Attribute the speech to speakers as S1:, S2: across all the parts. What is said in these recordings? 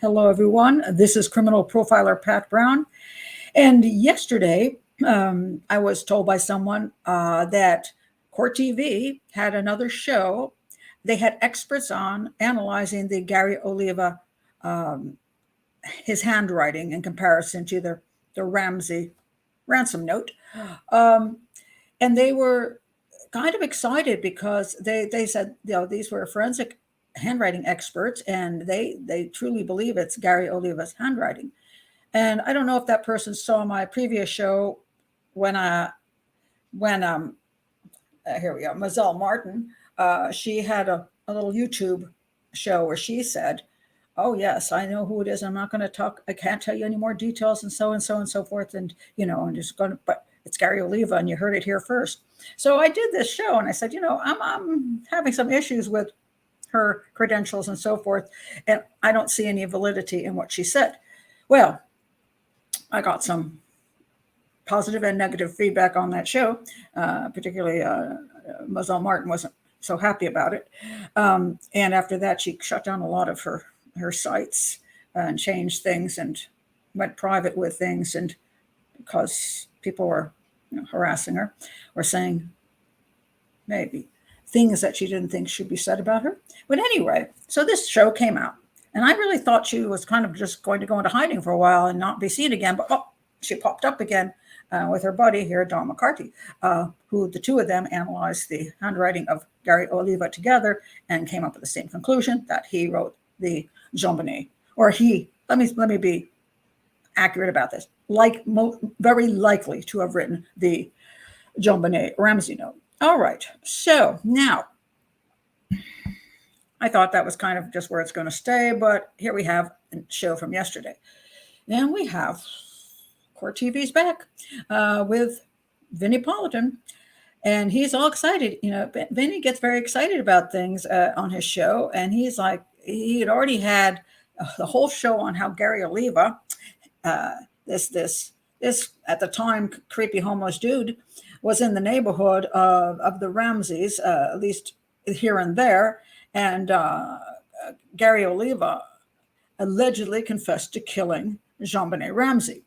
S1: Hello, everyone. This is criminal profiler Pat Brown. And yesterday, I was told by someone that Court TV had another show. They had experts on analyzing the Gary Oliva, his handwriting in comparison to the Ramsey ransom note. And they were kind of excited because they said, these were forensic handwriting experts, and they truly believe it's Gary Oliva's handwriting. And I don't know if that person saw my previous show when here we go, Mozelle Martin. She had a little YouTube show where she said, "Oh yes, I know who it is. I'm not going to talk. I can't tell you any more details, and so and so and so forth. And I'm just going to, but it's Gary Oliva, and you heard it here first." So I did this show, and I said, I'm having some issues with her credentials and so forth, and I don't see any validity in what she said. Well, I got some positive and negative feedback on that show, particularly Mozelle Martin wasn't so happy about it. And after that, she shut down a lot of her sites and changed things and went private with things, and because people were harassing her or saying maybe things that she didn't think should be said about her. But anyway, so this show came out, and I really thought she was kind of just going to go into hiding for a while and not be seen again. But she popped up again with her buddy here, Don McCarty, who the two of them analyzed the handwriting of Gary Oliva together and came up with the same conclusion, that he wrote the Jambonnet, or let me be accurate about this, very likely to have written the Jambonnet Ramsey note. All right, so now I thought that was kind of just where it's going to stay, but here we have a show from yesterday. And we have Court TV's back with Vinnie Politan, and he's all excited. Vinnie gets very excited about things on his show, and he's like, he had already had the whole show on how Gary Oliva, this at the time creepy homeless dude, was in the neighborhood of the Ramseys, at least here and there. And Gary Oliva allegedly confessed to killing Jambonnet Ramsey.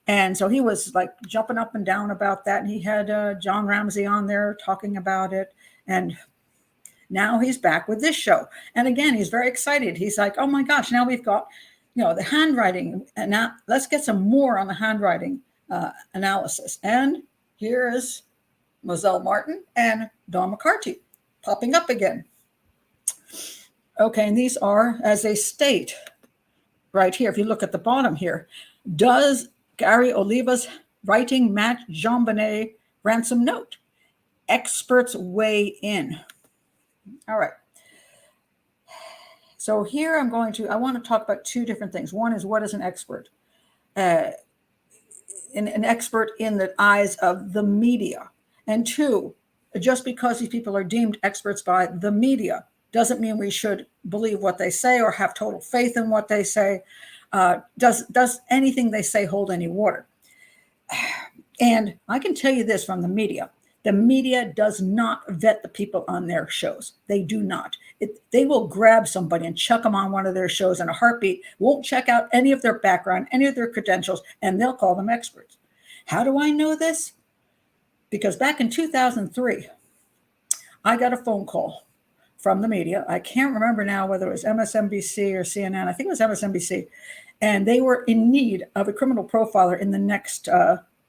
S1: And so he was like jumping up and down about that. And he had John Ramsey on there talking about it. And now he's back with this show. And again, he's very excited. He's like, oh my gosh, now we've got, the handwriting. And now let's get some more on the handwriting analysis. And here is Mozelle Martin and Don McCarty popping up again. Okay, and these are, as they state right here, if you look at the bottom here, does Gary Oliva's writing match Jambonnet ransom note? Experts weigh in. All right. So here I want to talk about two different things. One is, what is an expert? An expert in the eyes of the media. And two, just because these people are deemed experts by the media doesn't mean we should believe what they say or have total faith in what they say. Does anything they say hold any water? And I can tell you this from the media. The media does not vet the people on their shows. They do not. They will grab somebody and chuck them on one of their shows in a heartbeat, won't check out any of their background, any of their credentials, and they'll call them experts. How do I know this? Because back in 2003, I got a phone call from the media. I can't remember now whether it was MSNBC or CNN. I think it was MSNBC. And they were in need of a criminal profiler in the next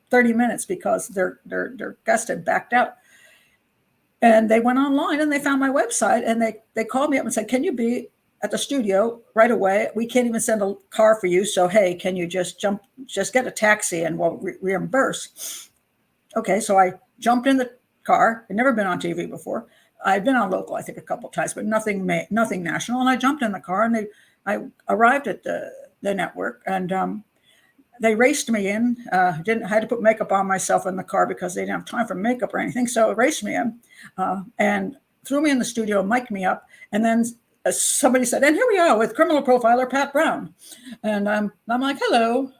S1: 30 minutes because their guest had backed out. And they went online and they found my website, and they called me up and said, can you be at the studio right away? We can't even send a car for you. So, hey, can you just get a taxi and we'll reimburse? Okay, so I jumped in the car. I'd never been on TV before. I'd been on local, I think, a couple of times, but nothing national. And I jumped in the car, and I arrived at the network, and they raced me in. I had to put makeup on myself in the car because they didn't have time for makeup or anything. So it raced me in and threw me in the studio, mic'd me up, and then somebody said, and here we are with criminal profiler Pat Brown. And I'm like, hello.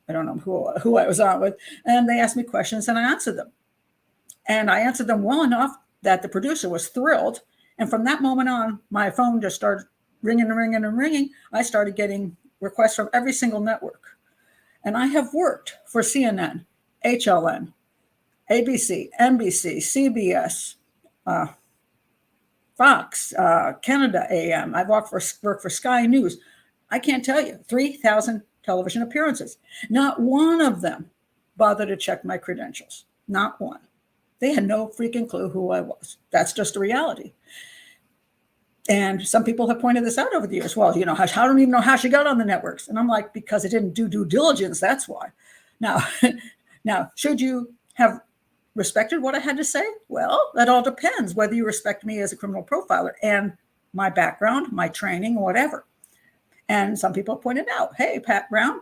S1: I don't know who I was on with. And they asked me questions, and I answered them. And I answered them well enough that the producer was thrilled. And from that moment on, my phone just started ringing and ringing and ringing. I started getting requests from every single network. And I have worked for CNN, HLN, ABC, NBC, CBS, Fox, Canada AM. I've worked for Sky News. I can't tell you, 3,000 television appearances. Not one of them bothered to check my credentials. Not one. They had no freaking clue who I was. That's just a reality. And some people have pointed this out over the years. Well, I don't even know how she got on the networks. And I'm like, because it didn't do due diligence. That's why. Now, should you have respected what I had to say? Well, that all depends whether you respect me as a criminal profiler and my background, my training, whatever. And some people pointed out, hey, Pat Brown,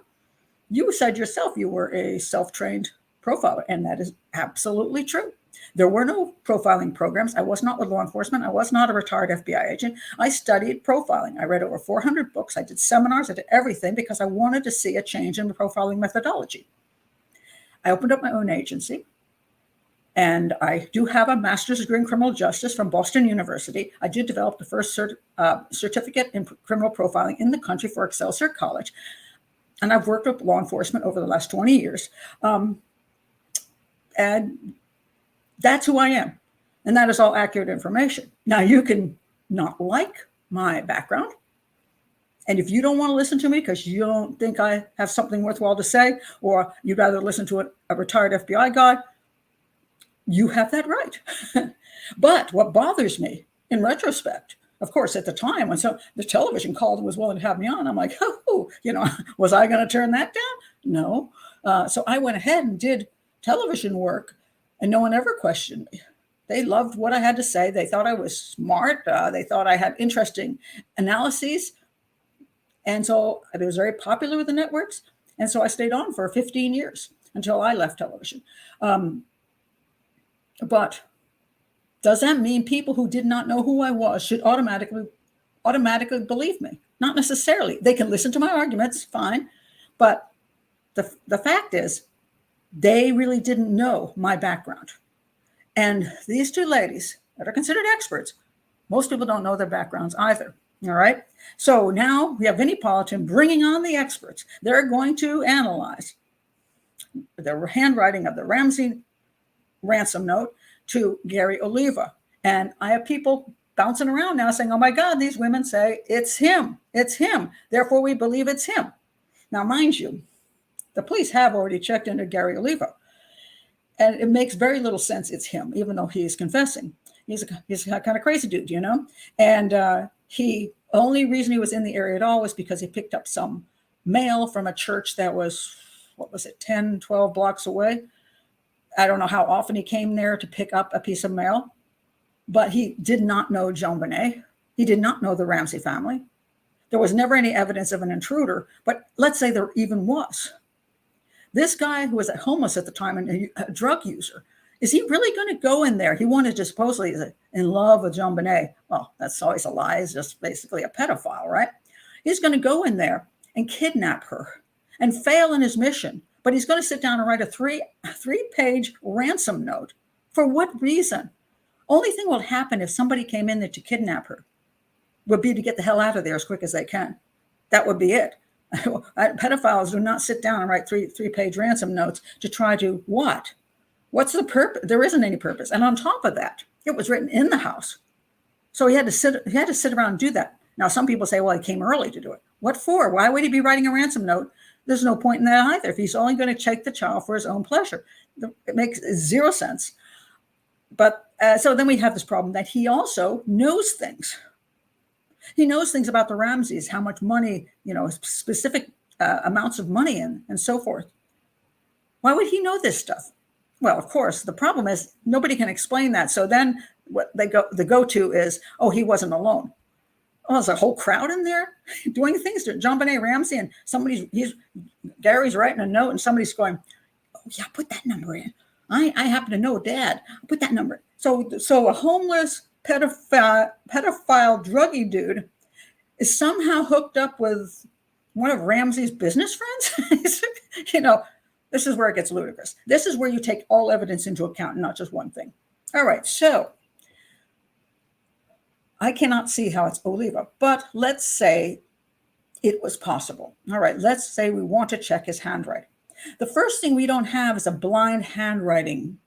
S1: you said yourself you were a self-trained profiler. And that is absolutely true. There were no profiling programs. I was not with law enforcement. I was not a retired FBI agent. I studied profiling. I read over 400 books. I did seminars. I did everything because I wanted to see a change in the profiling methodology. I opened up my own agency, and I do have a master's degree in criminal justice from Boston University. I did develop the first certificate in criminal profiling in the country for Excelsior College. And I've worked with law enforcement over the last 20 years. And that's who I am. And that is all accurate information. Now, you can not like my background. And if you don't want to listen to me because you don't think I have something worthwhile to say, or you'd rather listen to a retired FBI guy, you have that right. But what bothers me in retrospect, of course, at the time when the television called and was willing to have me on, I'm like, oh, was I going to turn that down? No. So I went ahead and did television work, and no one ever questioned me. They loved what I had to say. They thought I was smart. They thought I had interesting analyses. And so I was very popular with the networks. And so I stayed on for 15 years until I left television. But does that mean people who did not know who I was should automatically believe me? Not necessarily. They can listen to my arguments, fine. But the fact is, they really didn't know my background. And these two ladies that are considered experts, most people don't know their backgrounds either. All right. So now we have Vinnie Politan bringing on the experts. They're going to analyze the handwriting of the Ramsey ransom note to Gary Oliva. And I have people bouncing around now saying, oh my God, these women say it's him. It's him. Therefore, we believe it's him. Now, mind you, the police have already checked into Gary Oliva. And it makes very little sense it's him, even though he's confessing. He's a kind of crazy dude, And only reason he was in the area at all was because he picked up some mail from a church that was, 10, 12 blocks away. I don't know how often he came there to pick up a piece of mail, but he did not know Joan Benet. He did not know the Ramsey family. There was never any evidence of an intruder, but let's say there even was. This guy who was homeless at the time and a drug user, is he really going to go in there? He wanted to supposedly in love with Joan Benet. Well, that's always a lie. He's just basically a pedophile, right? He's going to go in there and kidnap her and fail in his mission. But he's going to sit down and write a three-page ransom note. For what reason? Only thing will happen if somebody came in there to kidnap her would be to get the hell out of there as quick as they can. That would be it. Pedophiles do not sit down and write three-page ransom notes to try to what? What's the purpose? There isn't any purpose. And on top of that, it was written in the house. So he had to sit around and do that. Now, some people say, well, he came early to do it. What for? Why would he be writing a ransom note? There's no point in that either. If he's only going to take the child for his own pleasure, it makes zero sense. But so then we have this problem that he also knows things. He knows things about the Ramseys, how much money, specific amounts of money and so forth. Why would he know this stuff? Well, of course, the problem is nobody can explain that. So then what the go-to is, oh, he wasn't alone. Oh, there's a whole crowd in there doing things to John Benet Ramsey, and Gary's writing a note and somebody's going, oh yeah, put that number in. I happen to know Dad. Put that number in. So a homeless pedophile druggie dude is somehow hooked up with one of Ramsey's business friends. This is where it gets ludicrous. This is where you take all evidence into account, not just one thing. All right, so I cannot see how it's Oliva, but let's say it was possible. All right, let's say we want to check his handwriting. The first thing we don't have is a blind handwriting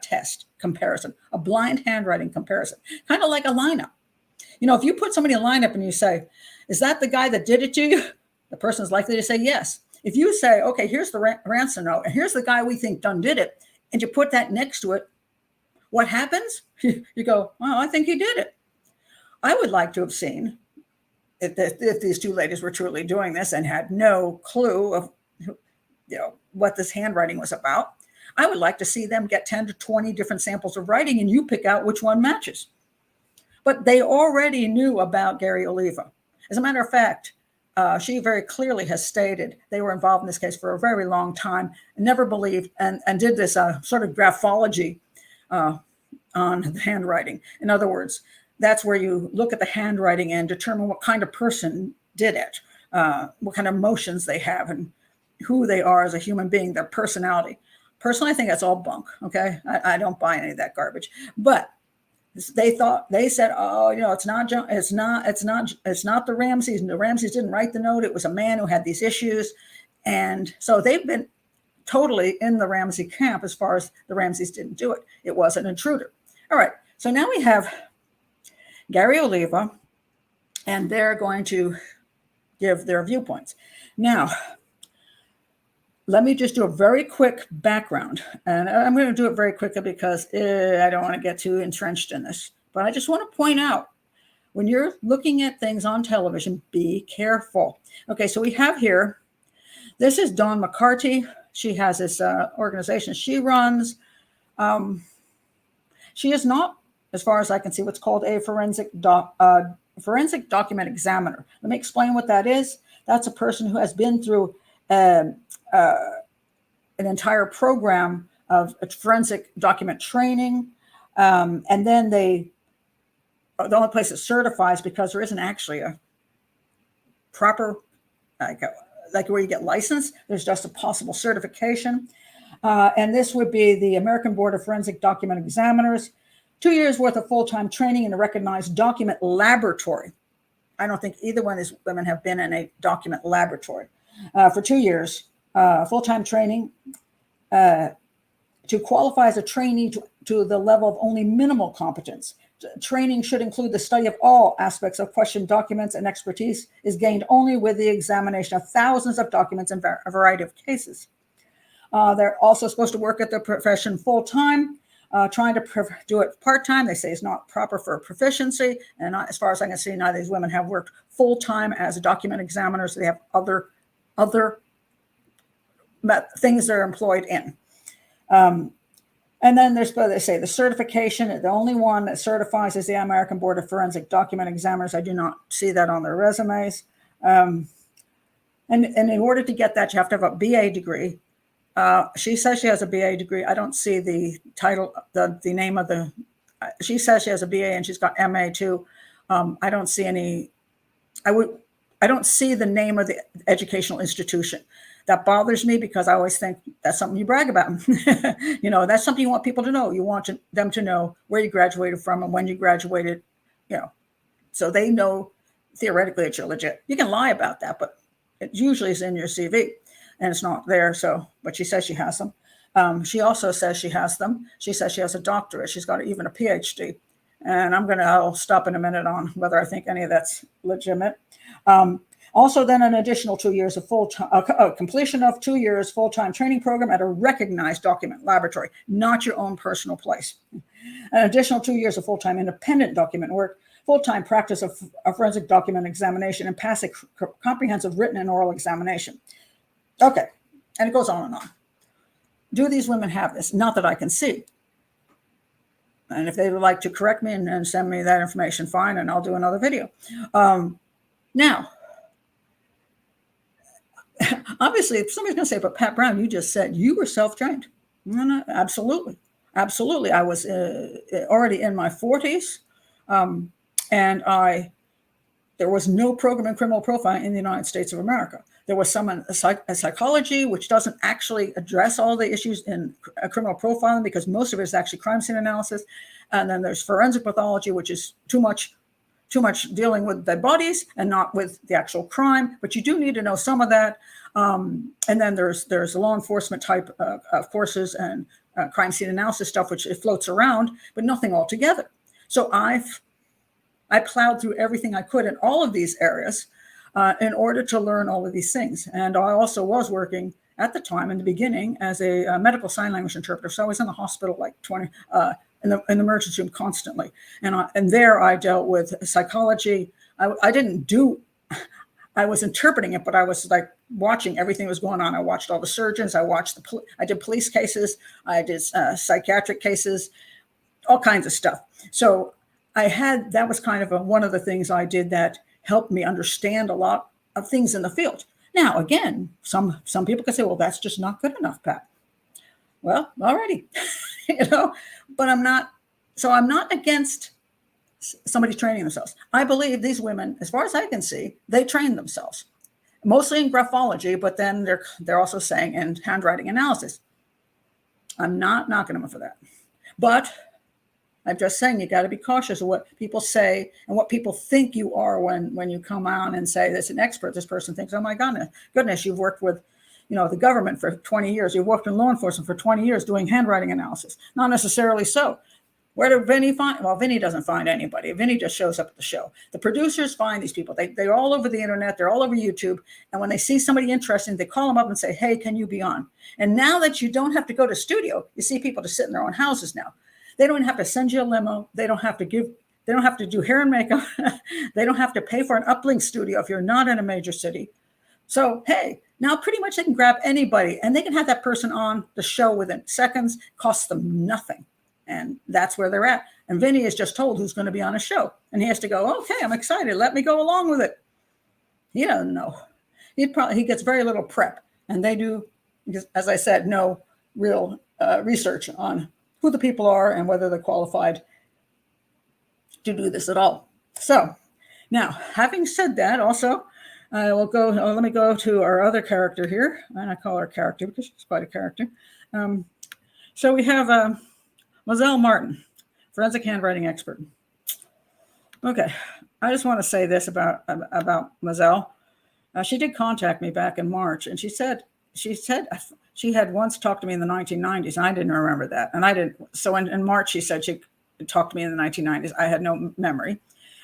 S1: test comparison, a blind handwriting comparison, kind of like a lineup. You know, if you put somebody in a lineup and you say, is that the guy that did it to you? The person is likely to say yes. If you say, okay, here's the ransom note, and here's the guy we think done did it, and you put that next to it, what happens? You go, well, I think he did it. I would like to have seen, if these two ladies were truly doing this and had no clue of what this handwriting was about, I would like to see them get 10 to 20 different samples of writing and you pick out which one matches. But they already knew about Gary Oliva. As a matter of fact, she very clearly has stated they were involved in this case for a very long time, and never believed, and did this sort of graphology on the handwriting. In other words, that's where you look at the handwriting and determine what kind of person did it, what kind of emotions they have, and who they are as a human being, their personality. Personally, I think that's all bunk. Okay, I don't buy any of that garbage. But they said, oh, it's not the Ramseys. The Ramseys didn't write the note. It was a man who had these issues, and so they've been totally in the Ramsey camp as far as the Ramseys didn't do it. It was an intruder. All right, so now we have Gary Oliva, and they're going to give their viewpoints. Now, let me just do a very quick background, and I'm going to do it very quickly because I don't want to get too entrenched in this, but I just want to point out, when you're looking at things on television, be careful. Okay, so we have here, this is Dawn McCarty. She has this organization she runs. She is not, as far as I can see, what's called a forensic document examiner. Let me explain what that is. That's a person who has been through an entire program of forensic document training, and then the only place it certifies, because there isn't actually a proper like where you get licensed, there's just a possible certification, and this would be the American Board of Forensic Document Examiners. 2 years worth of full-time training in a recognized document laboratory. I don't think either one of these women have been in a document laboratory. For 2 years, full-time training to qualify as a trainee to the level of only minimal competence. Training should include the study of all aspects of questioned documents, and expertise is gained only with the examination of thousands of documents in a variety of cases. They're also supposed to work at the profession full-time. Trying to do it part-time, they say, is not proper for proficiency. And as far as I can see, neither of these women have worked full-time as a document examiner, so they have other things they're employed in. And then they say the certification, the only one that certifies is the American Board of Forensic Document Examiners. I do not see that on their resumes. And in order to get that, you have to have a BA degree. She says she has a BA degree. I don't see the title, the name of the, she says she has a BA and she's got MA too. I don't see any, I don't see the name of the educational institution. That bothers me because I always think that's something you brag about. That's something you want people to know. You want them to know where you graduated from and when you graduated, so they know theoretically that you're legit. You can lie about that, but it usually is in your CV and it's not there. So, but she says she has them. She also says she has them. She says she has a doctorate. She's got even a PhD. And I'll stop in a minute on whether I think any of that's legitimate. Also, then an additional 2 years of completion of 2 years full-time training program at a recognized document laboratory, not your own personal place. An additional 2 years of full-time independent document work, full-time practice of forensic document examination, and pass a comprehensive written and oral examination. Okay, and it goes on and on. Do these women have this? Not that I can see. And if they would like to correct me and send me that information, fine, and I'll do another video. Now, obviously, if somebody's going to say, but Pat Brown, you just said you were self-trained. No, absolutely. Absolutely. I was already in my 40s, and there was no program in criminal profiling in the United States of America. There was some in psychology, which doesn't actually address all the issues in criminal profiling because most of it is actually crime scene analysis. And then there's forensic pathology, which is too much too much dealing with dead bodies and not with the actual crime, but you do need to know some of that. And then there's law enforcement type of courses and crime scene analysis stuff, which it floats around, but nothing altogether. So I plowed through everything I could in all of these areas in order to learn all of these things. And I also was working at the time in the beginning as a medical sign language interpreter. So I was in the hospital like 20 in the emergency room constantly. And there I dealt with psychology. I was interpreting it, but I was like watching everything that was going on. I watched all the surgeons. I did police cases. I did psychiatric cases, all kinds of stuff. So that was kind of one of the things I did that helped me understand a lot of things in the field. Now, again, some people can say, well, that's just not good enough, Pat. Well, alrighty, but I'm not against somebody training themselves. I believe these women, as far as I can see, they train themselves, mostly in graphology, but then they're also saying in handwriting analysis. I'm not knocking them for that, but I'm just saying you got to be cautious of what people say and what people think you are when you come out and say this an expert. This person thinks, oh my goodness, you've worked with the government for 20 years. You've worked in law enforcement for 20 years doing handwriting analysis. Not necessarily so. Where did Vinnie find? Well, Vinnie doesn't find anybody. Vinnie just shows up at the show. The producers find these people. They're all over the internet. They're all over YouTube. And when they see somebody interesting, they call them up and say, hey, can you be on? And now that you don't have to go to studio, you see people just sit in their own houses now. They don't have to send you a limo. They don't have to do hair and makeup. They don't have to pay for an uplink studio if you're not in a major city. So, hey, now pretty much they can grab anybody and they can have that person on the show within seconds, costs them nothing. And that's where they're at. And Vinnie is just told who's going to be on a show. And he has to go, okay, I'm excited. Let me go along with it. He doesn't know. He gets very little prep. And they do, as I said, no real research on who the people are and whether they're qualified to do this at all. So now, having said that, also, let me go to our other character here. And I call her character because she's quite a character. So we have Mozelle Martin, forensic handwriting expert. Okay, I just want to say this about Moselle. She did contact me back in March, and she said she had once talked to me in the 1990s, and I didn't remember that. And I didn't. So in March, she said she talked to me in the 1990s. I had no memory.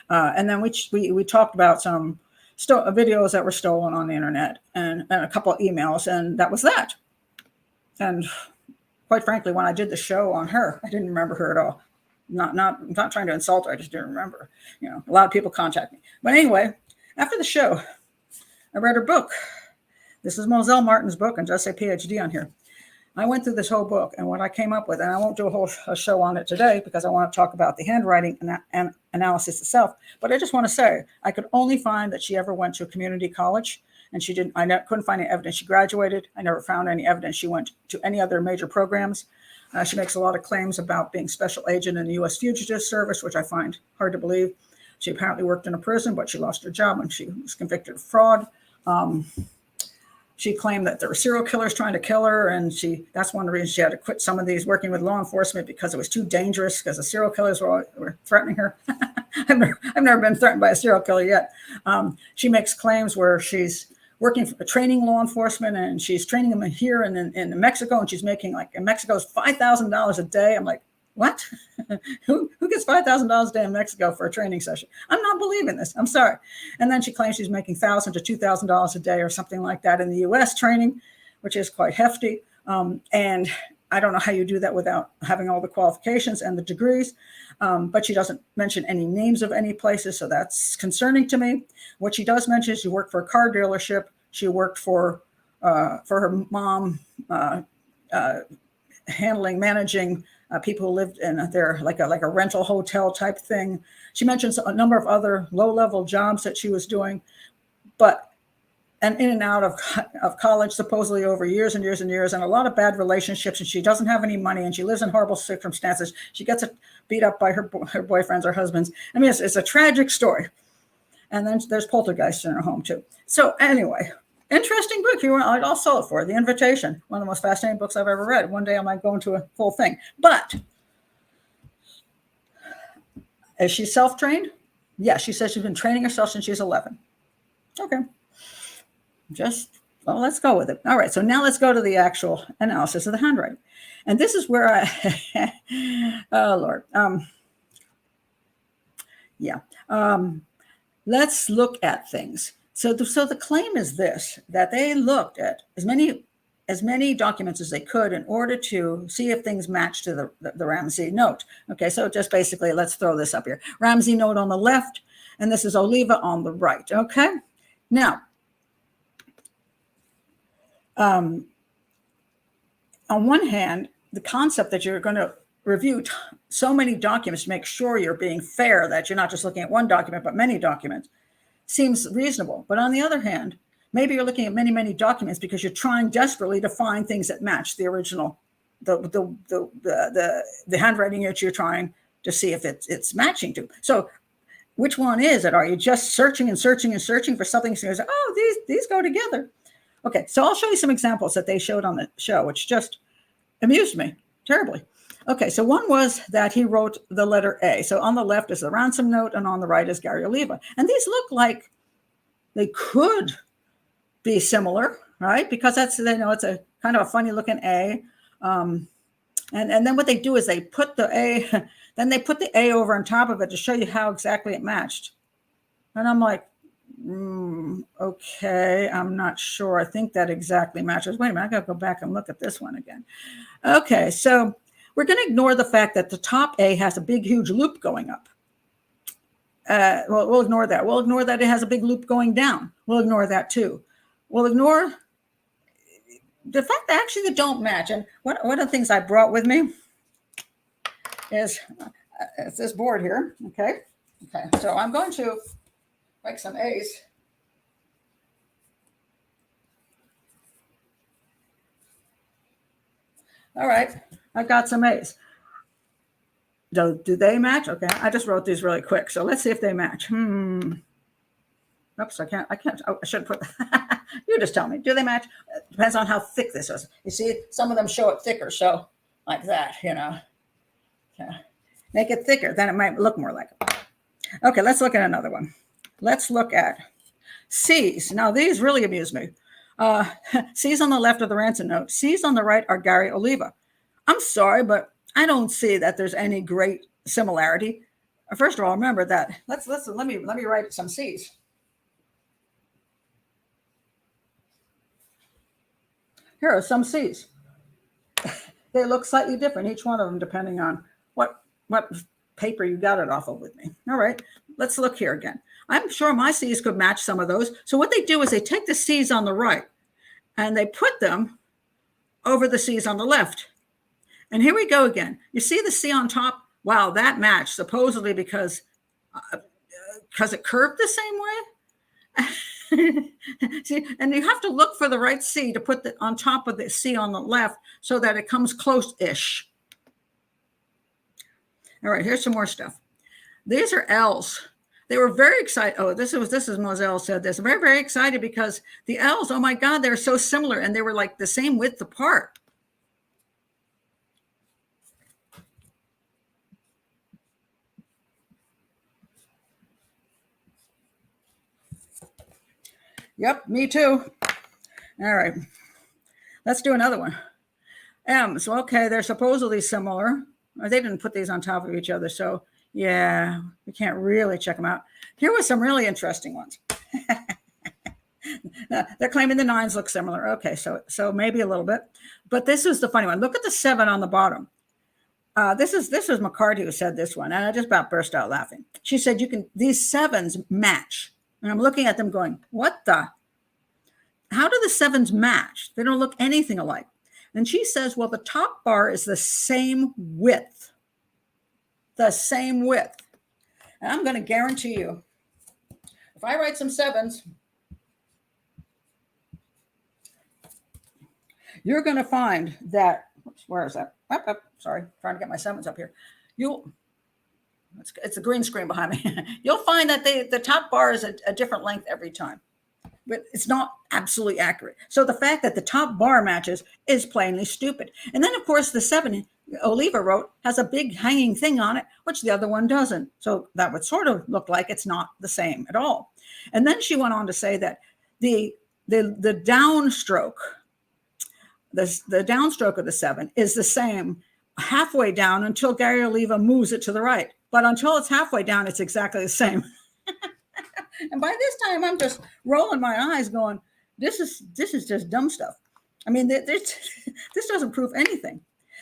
S1: And then we talked about some videos that were stolen on the internet and a couple of emails, and that was that. And quite frankly, when I did the show on her, I didn't remember her at all. I'm not trying to insult her. I just didn't remember. A lot of people contact me. But anyway, after the show, I read her book. This is Mozelle Martin's book, and just say PhD on here. I went through this whole book, and what I came up with, and I won't do a show on it today because I want to talk about the handwriting and analysis itself. But I just want to say, I could only find that she ever went to a community college, and she didn't. Couldn't find any evidence she graduated. I never found any evidence she went to any other major programs. She makes a lot of claims about being special agent in the U.S. Fugitive Service, which I find hard to believe. She apparently worked in a prison, but she lost her job when she was convicted of fraud. She claimed that there were serial killers trying to kill her, and that's one of the reasons she had to quit some of these working with law enforcement because it was too dangerous because the serial killers were threatening her. I've never been threatened by a serial killer yet. She makes claims where she's working for training law enforcement, and she's training them here and in Mexico, and she's making in Mexico's $5,000 a day. I'm like, what? Who gets $5,000 a day in Mexico for a training session? I'm not believing this. I'm sorry. And then she claims she's making $1,000 to $2,000 a day or something like that in the U.S. training, which is quite hefty. And I don't know how you do that without having all the qualifications and the degrees. But she doesn't mention any names of any places, so that's concerning to me. What she does mention is she worked for a car dealership. She worked for her mom, managing people who lived in their like a rental hotel type thing. She mentions a number of other low-level jobs that she was doing, and in and out of college, supposedly over years and years and years, and a lot of bad relationships. And she doesn't have any money, and she lives in horrible circumstances. She gets beat up by her boyfriends or husbands. I mean, it's a tragic story. And then there's poltergeists in her home too. So anyway, interesting book. I'll sell it for The Invitation. One of the most fascinating books I've ever read. One day I might go into a full thing. But is she self-trained? Yeah, she says she's been training herself since she's 11. Okay. Well, let's go with it. All right. So now let's go to the actual analysis of the handwriting. And this is where oh, Lord. Yeah. Let's look at things. So the claim is this, that they looked at as many documents as they could in order to see if things match to the Ramsey note. Okay, so just basically, let's throw this up here. Ramsey note on the left, and this is Oliva on the right. Okay, now, on one hand, the concept that you're going to review so many documents to make sure you're being fair, that you're not just looking at one document, but many documents, seems reasonable. But on the other hand, maybe you're looking at many, many documents because you're trying desperately to find things that match the original, the handwriting that you're trying to see if it's matching to. So which one is it? Are you just searching and searching and searching for something that says, oh, these go together? Okay, so I'll show you some examples that they showed on the show, which just amused me terribly. Okay, so one was that he wrote the letter A. So on the left is the Ransom note, and on the right is Gary Oliva. And these look like they could be similar, right? Because it's a kind of a funny looking A. And then what they do is they put the A, then they put the A over on top of it to show you how exactly it matched. And I'm like, okay, I'm not sure. I think that exactly matches. Wait a minute, I got to go back and look at this one again. Okay, so we're going to ignore the fact that the top A has a big, huge loop going up. We'll ignore that. We'll ignore that it has a big loop going down. We'll ignore that too. We'll ignore the fact that actually they don't match. And one of the things I brought with me is it's this board here. Okay. So I'm going to make some A's. All right, I got some A's. Do they match? Okay, I just wrote these really quick. So let's see if they match. Oops, I can't. Oh, I should put that. You just tell me. Do they match? It depends on how thick this is. You see, some of them show it thicker. So like that, Yeah. Make it thicker, then it might look more like it. Okay, let's look at another one. Let's look at C's. Now, these really amuse me. C's on the left are the Ransom note. C's on the right are Gary Oliva. I'm sorry, but I don't see that there's any great similarity. First of all, remember that. Let me write some C's. Here are some C's. They look slightly different, each one of them, depending on what paper you got it off of with me. All right, let's look here again. I'm sure my C's could match some of those. So what they do is they take the C's on the right and they put them over the C's on the left. And here we go again. You see the C on top? Wow, that matched supposedly because it curved the same way. See, and you have to look for the right C to put on top of the C on the left so that it comes close-ish. All right, here's some more stuff. These are L's. They were very excited. Oh, this is Moselle said this. Very, very excited because the L's, oh my God, they're so similar and they were like the same width apart. Yep, me too. All right, let's do another one. M's, okay, they're supposedly similar. They didn't put these on top of each other, so yeah, we can't really check them out. Here were some really interesting ones. They're claiming the 9s look similar. Okay, so maybe a little bit, but this is the funny one. Look at the 7 on the bottom. This was McCart who said this one, and I just about burst out laughing. She said these 7s match, and I'm looking at them going, what the? How do the 7s match? They don't look anything alike. And she says, well, the top bar is the same width. The same width. And I'm going to guarantee you, if I write some 7s, you're going to find that, where is that? Sorry, trying to get my 7s up here. It's a green screen behind me. You'll find that the top bar is a different length every time. But it's not absolutely accurate. So the fact that the top bar matches is plainly stupid. And then, of course, the 7, Oliva wrote has a big hanging thing on it, which the other one doesn't. So that would sort of look like it's not the same at all. And then she went on to say that the downstroke, the downstroke of the 7 is the same halfway down until Gary Oliva moves it to the right. But until it's halfway down, it's exactly the same. And by this time, I'm just rolling my eyes going, this is just dumb stuff. I mean, this doesn't prove anything.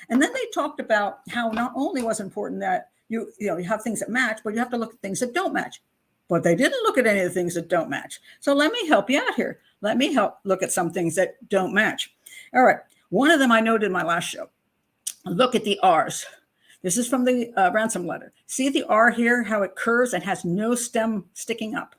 S1: And then they talked about how not only was it important that you have things that match, but you have to look at things that don't match. But they didn't look at any of the things that don't match. So let me help you out here. Let me help look at some things that don't match. All right. One of them I noted in my last show. Look at the R's. This is from the Ransom letter. See the R here, how it curves and has no stem sticking up.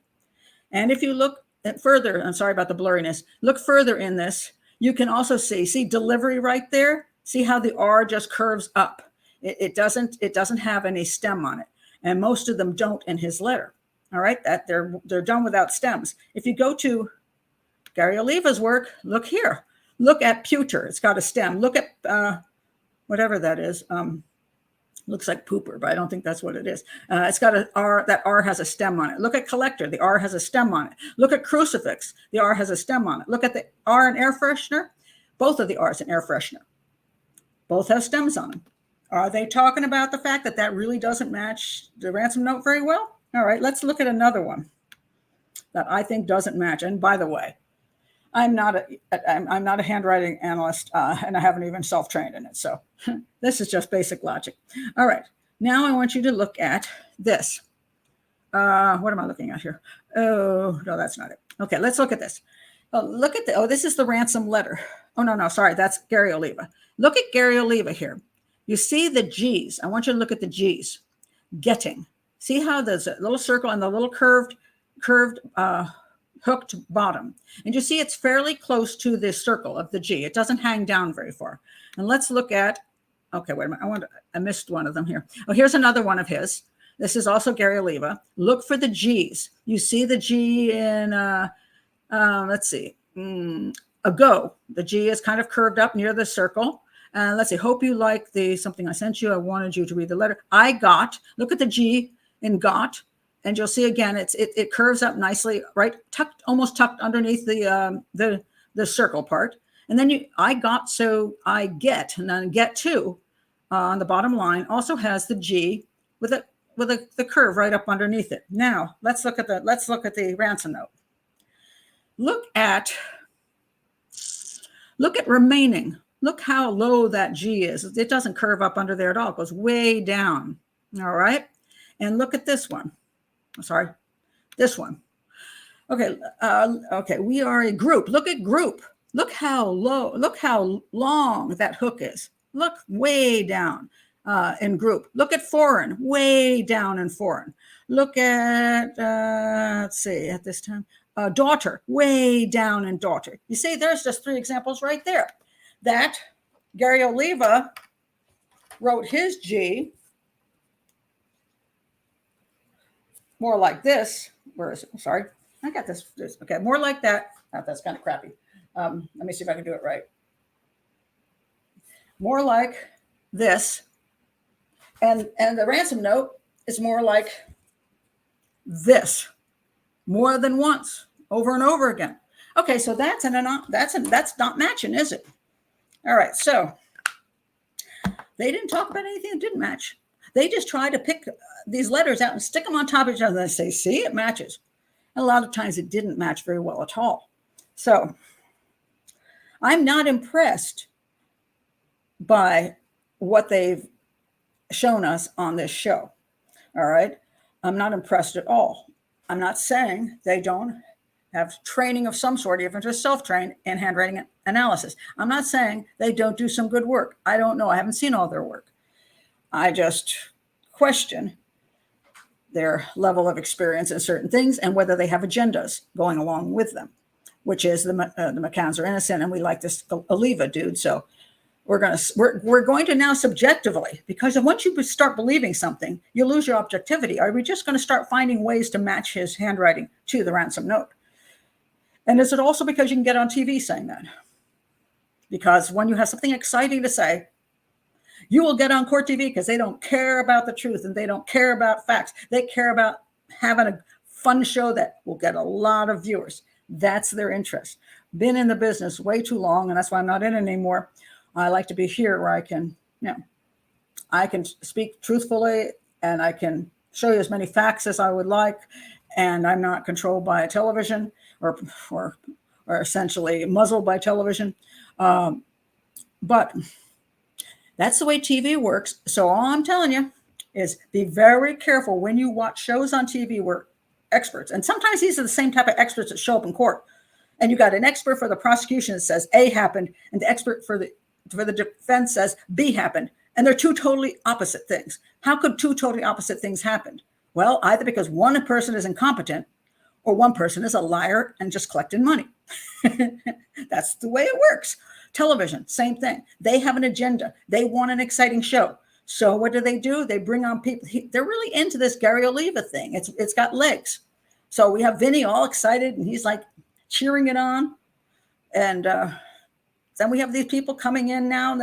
S1: And if you look further, I'm sorry about the blurriness, look further in this, you can also see delivery right there. See how the R just curves up. It doesn't have any stem on it. And most of them don't in his letter. All right, that they're done without stems. If you go to Gary Oliva's work, look here. Look at pewter. It's got a stem. Look at whatever that is. Looks like pooper, but I don't think that's what it is. It's got an R. That R has a stem on it. Look at collector. The R has a stem on it. Look at crucifix. The R has a stem on it. Look at the R in air freshener. Both of the R's in air freshener. Both have stems on them. Are they talking about the fact that really doesn't match the Ransom note very well? All right, let's look at another one that I think doesn't match. And by the way, I'm not a handwriting analyst, and I haven't even self-trained in it. So this is just basic logic. All right, now I want you to look at this. What am I looking at here? Oh, no, that's not it. Okay, let's look at this. This is the Ransom letter. Oh, no, sorry, that's Gary Oliva. Look at Gary Oliva here. You see the G's. I want you to look at the G's. Getting. See how there's a little circle and the little curved hooked bottom. And you see it's fairly close to the circle of the G. It doesn't hang down very far. And let's look at, okay, wait a minute. I missed one of them here. Oh, here's another one of his. This is also Gary Oliva. Look for the G's. You see the G in, let's see, a go. The G is kind of curved up near the circle. Let's see, hope you like something I sent you. I wanted you to read the letter. I got, look at the G in got. And you'll see again, it curves up nicely, right? Almost tucked underneath the circle part. And then I got, so I get, and then get to on the bottom line also has the G with the curve right up underneath it. Now let's look at the Ransom note. Look at remaining. Look how low that G is. It doesn't curve up under there at all. It goes way down. All right. And look at this one. Sorry, this one. Okay, okay, we are a group. Look at group. Look how low, look how long that hook is. Look way down in group. Look at foreign, way down in foreign. Look at, let's see, at this time, daughter, way down in daughter. You see, there's just 3 examples right there. That Gary Oliva wrote his G more like this. Where is it? Sorry. I got this. Okay, more like that. Oh, that's kind of crappy. Let me see if I can do it right. More like this. And the Ransom note is more like this. More than once, over and over again. Okay, so that's not matching, is it? All right, so they didn't talk about anything that didn't match. They just try to pick these letters out and stick them on top of each other and say, see, it matches. And a lot of times it didn't match very well at all. So I'm not impressed by what they've shown us on this show. All right. I'm not impressed at all. I'm not saying they don't have training of some sort, even just self-trained in handwriting analysis. I'm not saying they don't do some good work. I don't know. I haven't seen all their work. I just question their level of experience in certain things and whether they have agendas going along with them, which is the McCanns are innocent and we like this Oliva dude. So we're going to now subjectively, because once you start believing something, you lose your objectivity. Are we just going to start finding ways to match his handwriting to the Ransom note? And is it also because you can get on TV saying that? Because when you have something exciting to say, You will get on court TV because they don't care about the truth and they don't care about facts. They care about having a fun show that will get a lot of viewers. That's their interest. Been in the business way too long, and that's why I'm not in it anymore. I like to be here where I can, I can speak truthfully and I can show you as many facts as I would like, and I'm not controlled by a television or essentially muzzled by television. But that's the way TV works. So all I'm telling you is be very careful when you watch shows on TV where experts, and sometimes these are the same type of experts that show up in court. And you got an expert for the prosecution that says A happened, and the expert for the defense says B happened. And they're two totally opposite things. How could two totally opposite things happen? Well, either because one person is incompetent or one person is a liar and just collecting money. That's the way it works. Television, same thing. They have an agenda. They want an exciting show. So what do? They bring on people. They're really into this Gary Oliva thing. It's got legs. So we have Vinnie all excited and he's like cheering it on. And then we have these people coming in now.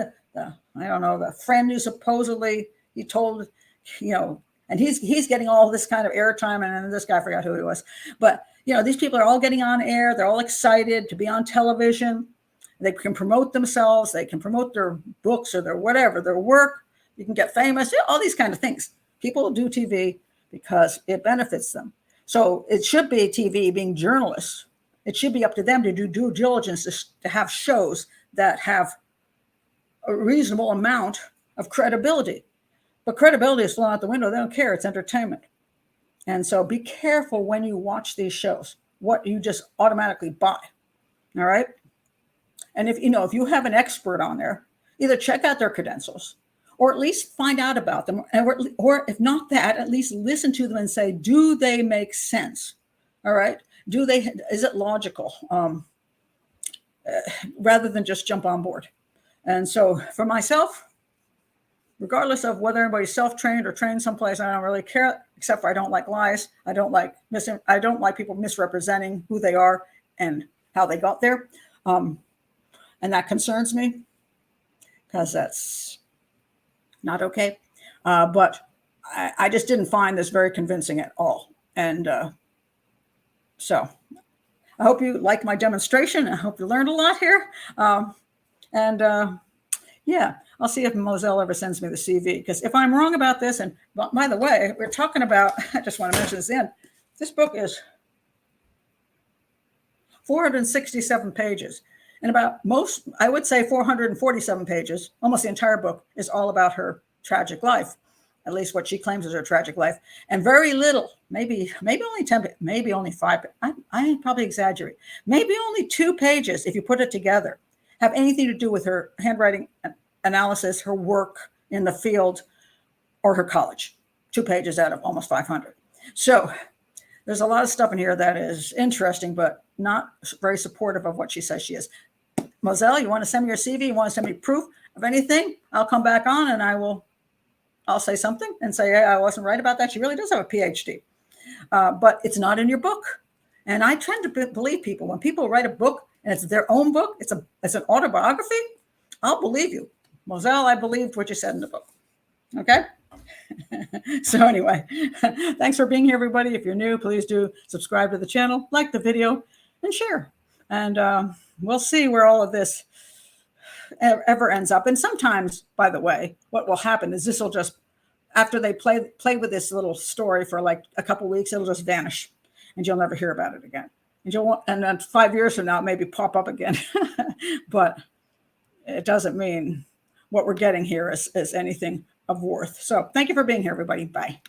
S1: I don't know, the friend who supposedly he told, and he's getting all this kind of airtime. And then this guy, I forgot who he was. But, these people are all getting on air. They're all excited to be on television. They can promote themselves. They can promote their books or their whatever, their work. You can get famous, all these kind of things. People do TV because it benefits them. So it should be TV being journalists. It should be up to them to do due diligence to have shows that have a reasonable amount of credibility. But credibility is flown out the window. They don't care. It's entertainment. And so be careful when you watch these shows, what you just automatically buy. All right. And if you have an expert on there, either check out their credentials or at least find out about them. Or if not that, at least listen to them and say, do they make sense? All right. Is it logical? Rather than just jump on board. And so for myself, regardless of whether anybody's self-trained or trained someplace, I don't really care, except for I don't like lies. I don't like people misrepresenting who they are and how they got there. And that concerns me because that's not okay. But I just didn't find this very convincing at all. And so I hope you like my demonstration. I hope you learned a lot here. Yeah, I'll see if Moselle ever sends me the CV, because if I'm wrong about this, and by the way, we're talking about, I just want to mention this in, this book is 467 pages. And I would say 447 pages, almost the entire book, is all about her tragic life, at least what she claims is her tragic life. And very little, maybe only 10, maybe only 5, I probably exaggerate, maybe only 2 pages, if you put it together, have anything to do with her handwriting analysis, her work in the field, or her college. 2 pages out of almost 500. So there's a lot of stuff in here that is interesting, but not very supportive of what she says she is. Moselle, you want to send me your CV? You want to send me proof of anything? I'll come back on and I'll say something and say, hey, I wasn't right about that. She really does have a PhD, but it's not in your book. And I tend to believe people. When people write a book and it's their own book, it's an autobiography, I'll believe you. Moselle, I believed what you said in the book. Okay? So anyway, thanks for being here, everybody. If you're new, please do subscribe to the channel, like the video, and share. And we'll see where all of this ever ends up. And sometimes, by the way, what will happen is this will just, after they play with this little story for like a couple of weeks, it'll just vanish and you'll never hear about it again. And then 5 years from now, it maybe pop up again. But it doesn't mean what we're getting here is anything of worth. So thank you for being here, everybody. Bye.